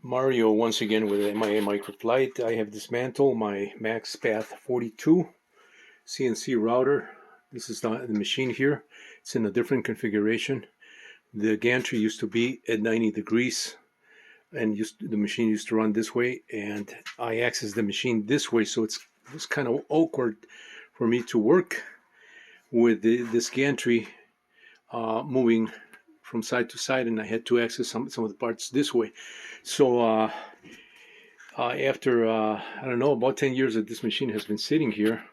Mario once again with my microflight. I have dismantled my MAXPATH 42 CNC router. This is the machine here. It's in a different configuration. The gantry used to be at 90 degrees and the machine used to run this way, and I access the machine this way, so it was kind of awkward for me to work with this gantry moving from side to side, and I had to access some of the parts this way. So after I don't know, about 10 years that this machine has been sitting here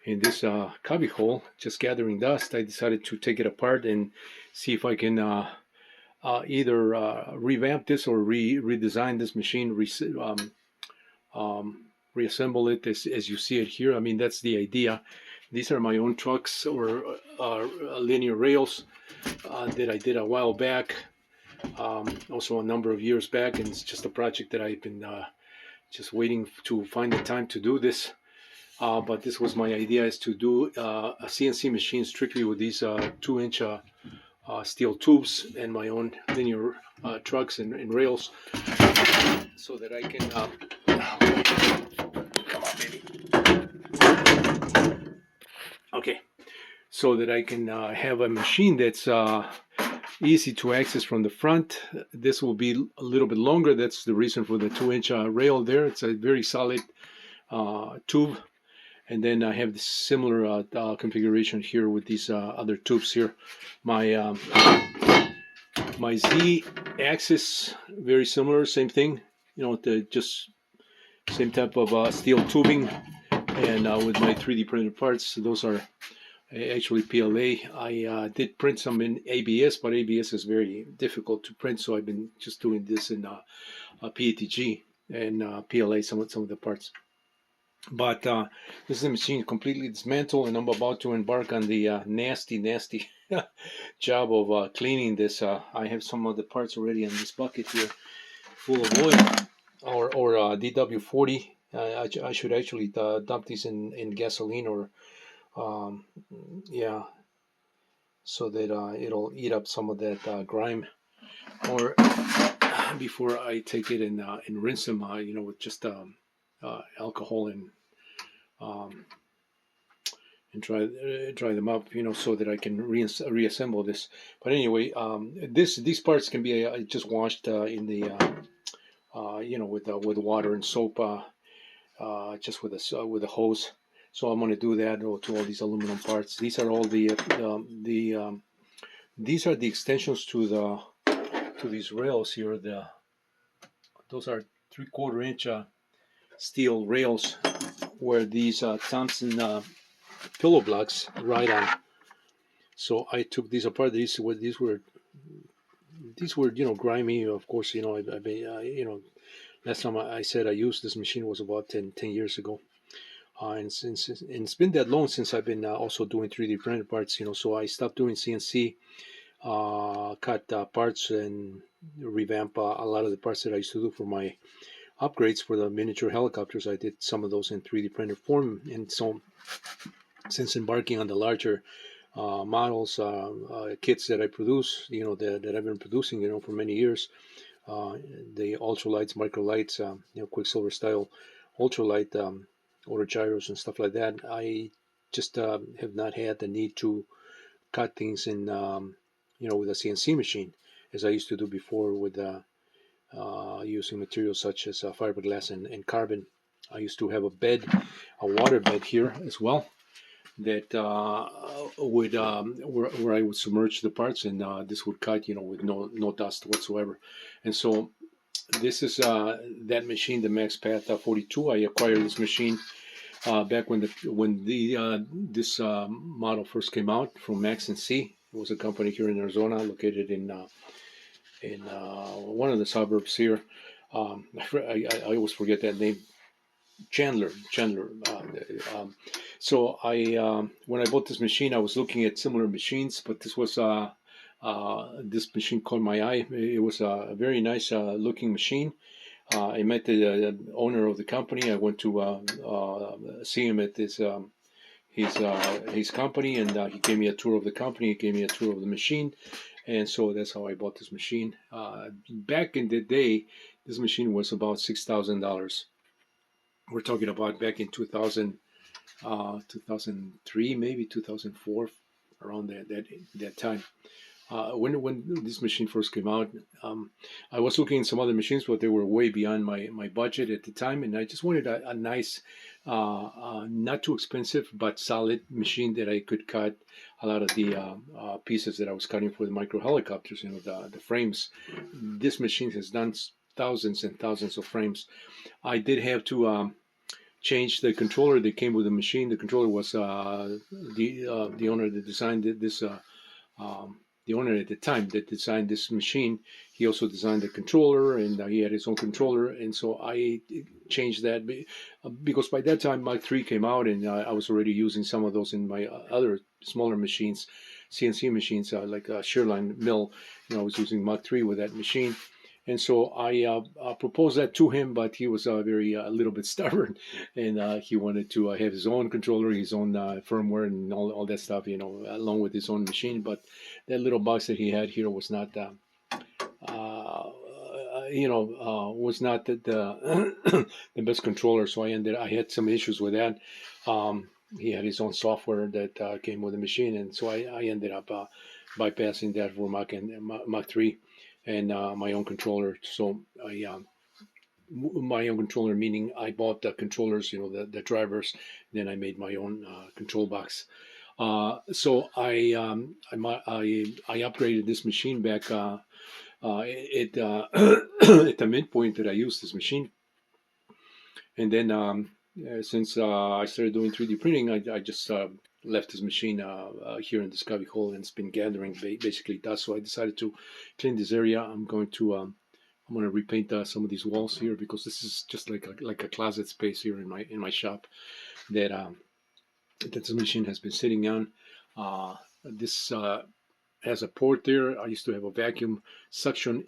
in this cubby hole just gathering dust, I decided to take it apart and see if I can either revamp this or redesign this machine, reassemble it as you see it here. I mean, that's the idea. These are my own trucks or linear rails that I did a while back, also a number of years back, and it's just a project that I've been just waiting to find the time to do this. But this was my idea, is to do a CNC machine strictly with these 2-inch steel tubes and my own linear trucks and rails, so that I can come on, baby. Okay, so that I can have a machine that's easy to access from the front. This will be a little bit longer. That's the reason for the 2-inch rail there. It's a very solid tube. And then I have this similar configuration here with these other tubes here. My Z axis, very similar, same thing. You know, just same type of steel tubing. And with my 3D printed parts, those are actually PLA. I did print some in ABS, but ABS is very difficult to print, so I've been just doing this in PETG and PLA, some of the parts. But this is a machine completely dismantled, and I'm about to embark on the nasty job of cleaning this. I have some of the parts already in this bucket here, full of oil or DW40. I should actually dump these in gasoline or yeah, so that it'll eat up some of that grime, or before I take it and rinse them, you know, with just alcohol and dry them up, you know, so that I can reassemble this. But anyway, these parts can be just washed in the you know, with water and soap, just with a hose. So I'm going to do that to all these aluminum parts. These are all these are the extensions to these rails here. Those are 3/4 inch steel rails where these Thompson pillow blocks ride on. So I took these apart. These were you know, grimy. Of course, you know, I've been you know, last time I said I used this machine was about 10 years ago. And it's been that long since I've been also doing 3D printed parts, you know, so I stopped doing CNC, cut parts and revamp a lot of the parts that I used to do for my upgrades for the miniature helicopters. I did some of those in 3D printed form, and so since embarking on the larger models, kits that I produce, you know, that I've been producing, you know, for many years, the ultralights, microlights, you know, Quicksilver style ultralight autogyros and stuff like that. I just have not had the need to cut things in, you know, with a CNC machine, as I used to do before with using materials such as fiberglass and carbon. I used to have a water bed here as well, that would where I would submerge the parts, and this would cut, you know, with no dust whatsoever. And so this is that machine, the MAXPATH 42. I acquired this machine back when this model first came out from MaxNC. It was a company here in Arizona, located in one of the suburbs here. I always forget that name. Chandler. So when I bought this machine, I was looking at similar machines, but this was this machine caught my eye. It was a very nice looking machine. I met the owner of the company. I went to see him at his company, and he gave me a tour of the company. He gave me a tour of the machine, and so that's how I bought this machine. Back in the day, This machine was about $6,000. We're talking about back in 2003, maybe 2004, around that time. When this machine first came out, I was looking at some other machines, but they were way beyond my budget at the time, and I just wanted a nice, not too expensive but solid machine that I could cut a lot of the pieces that I was cutting for the micro helicopters. The frames. This machine has done thousands and thousands of frames. I did have to change the controller that came with the machine. The controller was the owner that designed this. The owner at the time that designed this machine, he also designed the controller, and he had his own controller, and so I changed that because by that time Mach 3 came out, and I was already using some of those in my other smaller machines, CNC machines, like a Shearline mill. I was using Mach 3 with that machine. And so I proposed that to him, but he was a little bit stubborn, and he wanted to have his own controller, his own firmware, and all that stuff, along with his own machine. But that little box that he had here was not, was not the best controller. So I had some issues with that. He had his own software that came with the machine, and so I ended up bypassing that for Mach 3. And my own controller. So my own controller, meaning I bought the controllers, the drivers. Then I made my own control box. So I upgraded this machine back at at the midpoint that I used this machine, and then since I started doing 3D printing, I just left this machine here in this cubby hole, and it's been gathering basically dust. So I decided to clean this area. I'm going to repaint some of these walls here, because this is just like a closet space here in my shop that this machine has been sitting on. This has a port there. I used to have a vacuum suction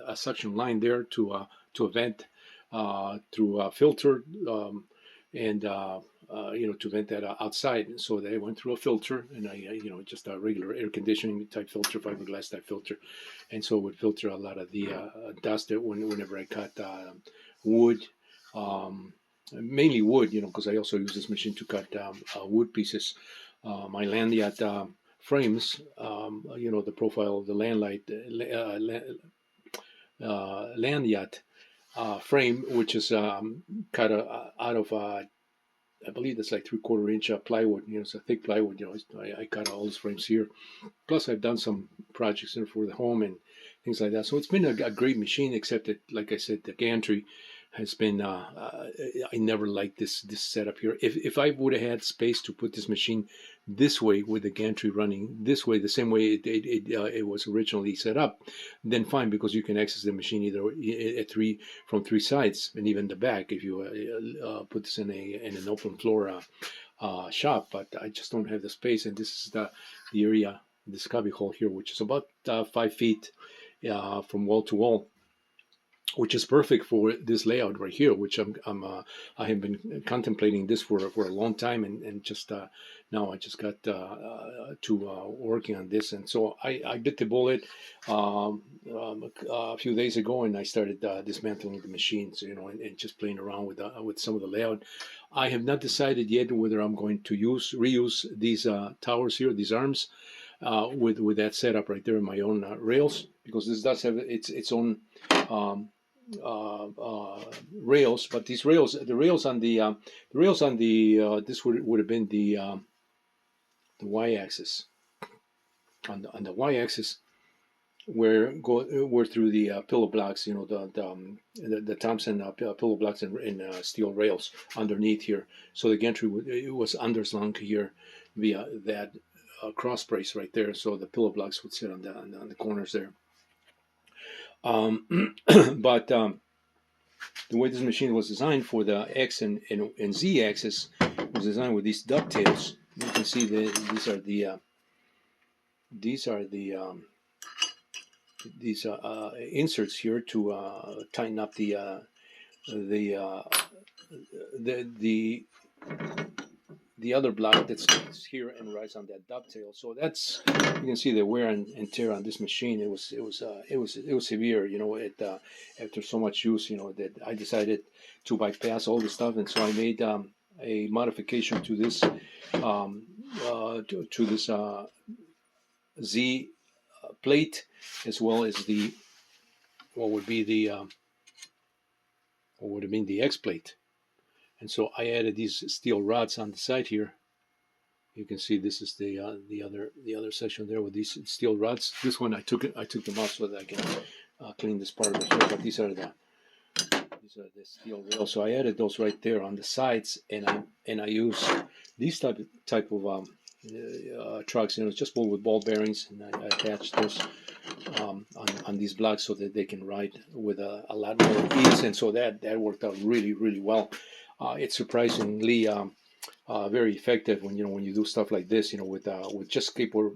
a suction line there to a vent through a filter, and to vent that outside. And so they went through a filter, and I just a regular air conditioning type filter, fiberglass type filter, and so it would filter a lot of the dust that whenever I cut wood. Mainly wood, because I also use this machine to cut wood pieces. My Lanyard frames, the profile of the Lanyard frame, which is cut out of I believe that's like 3/4 inch plywood. It's a thick plywood. I cut all those frames here. Plus, I've done some projects for the home and things like that. So it's been a great machine, except that, like I said, the gantry has been. I never liked this setup here. If I would have had space to put this machine this way, with the gantry running this way, the same way it was originally set up, then fine, because you can access the machine either from three sides, and even the back if you put this in an open floor shop. But I just don't have the space, and this is the area, this cubby hole here, which is about 5 feet from wall to wall, which is perfect for this layout right here, which I have been contemplating this for a long time, and just now I just got to working on this. And so I bit the bullet a few days ago, and I started dismantling the machines, and just playing around with some of the layout. I have not decided yet whether I'm going to reuse these towers here, these arms, with that setup right there in my own rails, because this does have its own rails. But these rails, the rails on the this would have been the y-axis. On the y-axis, where through the pillow blocks, the Thompson pillow blocks and steel rails underneath here. So the gantry it was underslung here via that cross brace right there. So the pillow blocks would sit on the corners there. But the way this machine was designed for the X and Z axis was designed with these ducktails. You can see these are the inserts here to tighten up the the other block that's here and rides on that dovetail. So that's, you can see the wear and tear on this machine. It was severe. After so much use, that I decided to bypass all the stuff, and so I made a modification to this to this Z plate, as well as the what would be the what would have been the X plate. And so I added these steel rods on the side here. You can see this is the other section there with these steel rods. This one I took them out so that I can clean this part of it here. But these are the steel rails. So I added those right there on the sides, and I use these type of trucks. It's just full with ball bearings, and I attach those on these blocks so that they can ride with a lot more ease. And so that worked out really well. It's surprisingly very effective when you do stuff like this. With just skateboard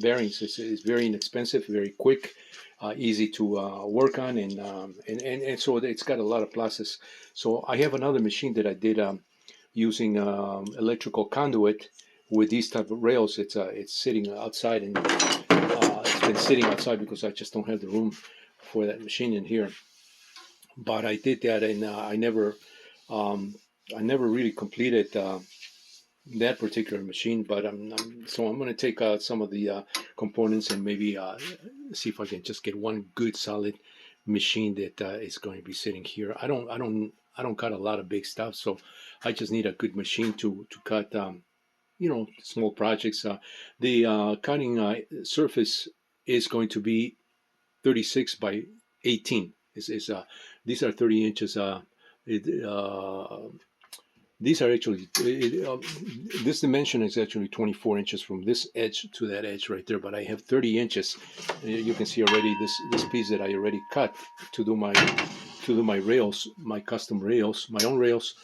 bearings, it's very inexpensive, very quick, easy to work on, and so it's got a lot of pluses. So I have another machine that I did using electrical conduit with these type of rails. It's sitting outside, and it's been sitting outside because I just don't have the room for that machine in here. But I did that, and I never really completed that particular machine. But I'm going to take out some of the components and maybe see if I can just get one good solid machine that is going to be sitting here. I don't cut a lot of big stuff, so I just need a good machine to cut small projects. The cutting surface is going to be 36 by 18. These are 30 inches. These are actually, this dimension is actually 24 inches from this edge to that edge right there, but I have 30 inches. You can see already this piece that I already cut to do my rails, my custom rails, my own rails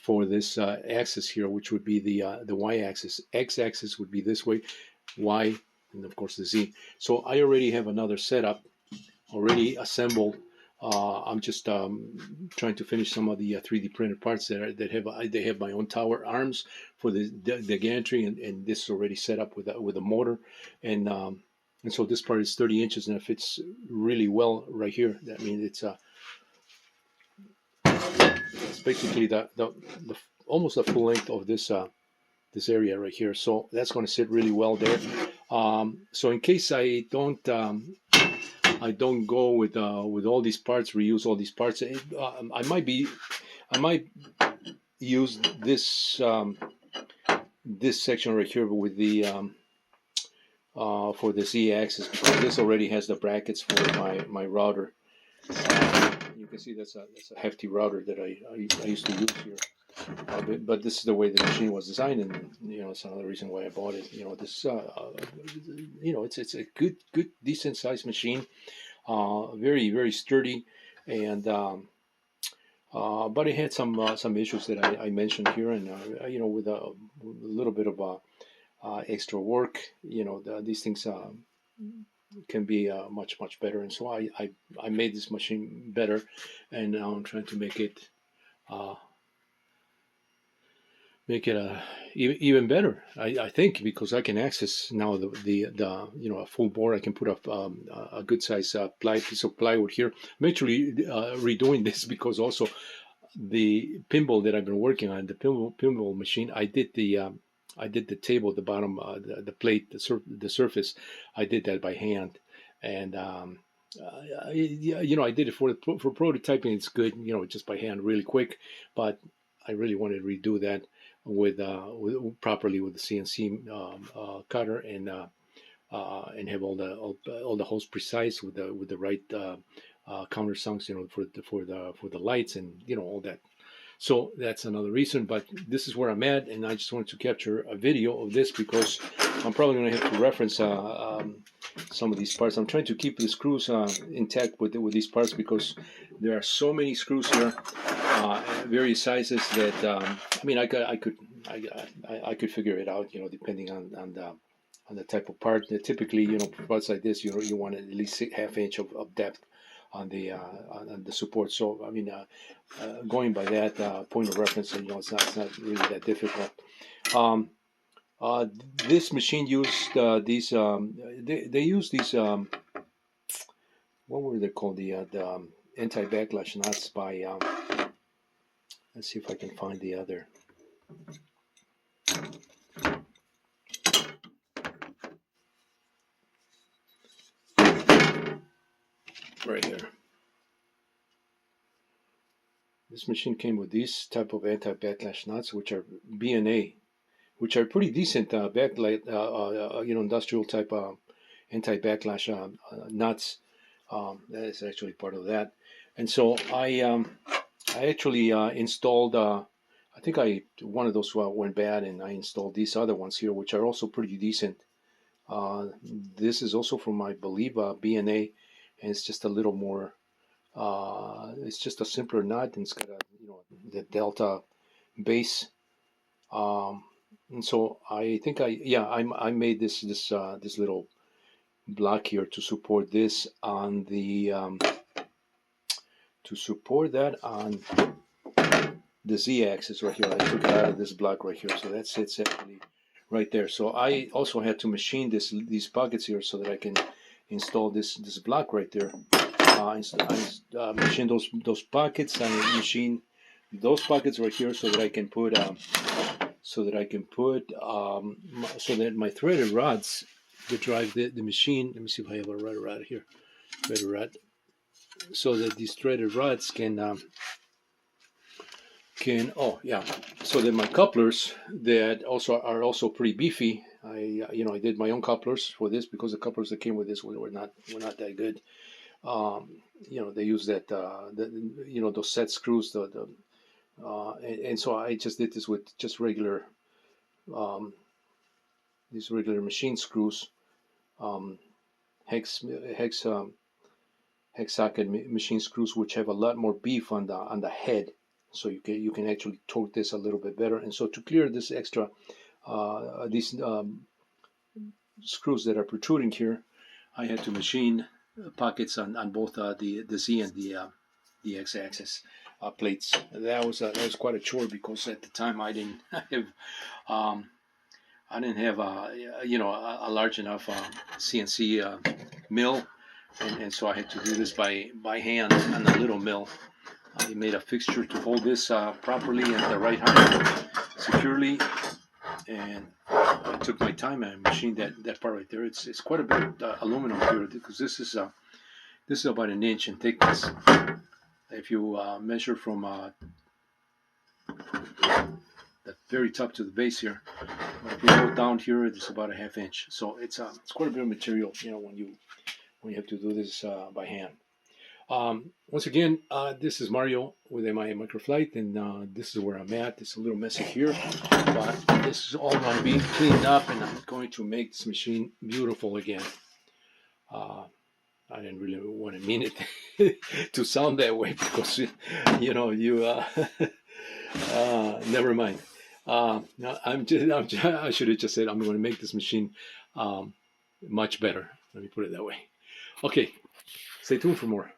for this axis here, which would be the Y axis. X axis would be this way, Y, and of course the Z. So I already have another setup already assembled. I'm just trying to finish some of the 3D printed parts that have my own tower arms for the gantry, and this is already set up with a motor, and so this part is 30 inches and it fits really well right here. I mean, it's basically the almost the full length of this area right here. So that's going to sit really well there. So in case I don't go with all these parts, reuse all these parts. I might use this this section right here with the for the Z-axis, because this already has the brackets for my router. You can see that's a hefty router that I used to use here. But this is the way the machine was designed, and it's another reason why I bought it. This it's a good decent sized machine, very sturdy, and but it had some issues that I mentioned here, and with a little bit of extra work, these things can be much better, and so I made this machine better, and now I'm trying to make it even better. I think, because I can access now the a full board. I can put up a good size piece of plywood here. I'm actually redoing this because also the pinball that I've been working on, the pinball machine, I did the table at the bottom, the plate, the surface. I did that by hand, and I did it for prototyping. It's good, just by hand, really quick. But I really wanted to redo that with properly with the CNC cutter, and have all the holes precise with the right countersunks, for the lights, and all that. So that's another reason, but this is where I'm at, and I just wanted to capture a video of this because I'm probably going to have to reference some of these parts. I'm trying to keep the screws intact with these parts because there are so many screws here, various sizes, that I could figure it out, depending on the type of part. Typically, parts like this, you want at least ½ inch of depth on the support. So I mean, going by that point of reference, it's not really that difficult. Um, uh, this machine used these. They use these. What were they called? The anti-backlash nuts by. Let's see if I can find the other. Right here. This machine came with these type of anti-backlash nuts, which are B&A, which are pretty decent backlight, industrial type anti-backlash nuts. That is actually part of that. And so I actually installed. I think one of those went bad, and I installed these other ones here, which are also pretty decent. This is also from, I believe, B&A, and it's just a little more. It's just a simpler nut, and it's got the delta base. And so I think I made this little block here to support this on the to support that on the z-axis right here. I took it out of this block right here, so that sits actually right there. So I also had to machine these pockets here so that I can install this block right there. I machine those pockets. I machine those pockets right here so that I can put so that my threaded rods that drive the machine. Let me see if I have a red rod here. Threaded rod, so that these threaded rods can so that my couplers that are also pretty beefy. I did my own couplers for this because the couplers that came with this were not that good. They use that those set screws, and so I just did this with just regular these regular machine screws, hex socket machine screws, which have a lot more beef on the head, so you can actually torque this a little bit better. And so to clear this extra these screws that are protruding here, I had to machine pockets on both the Z and the x-axis plates. That was quite a chore because at the time I didn't have a large enough CNC mill, and so I had to do this by hand on a little mill. I made a fixture to hold this properly at the right height, securely, and I took my time and machined that part right there. It's quite a bit of aluminum here because this is about an inch in thickness. If you measure from the very top to the base here, if you go down here, it's about a half inch. So it's quite a bit of material, when you have to do this by hand. Once again, this is Mario with MI Microflight, and this is where I'm at. It's a little messy here, but this is all going to be cleaned up, and I'm going to make this machine beautiful again. I didn't really want to mean it to sound that way because never mind. No, I should have just said I'm going to make this machine much better. Let me put it that way. Okay, stay tuned for more.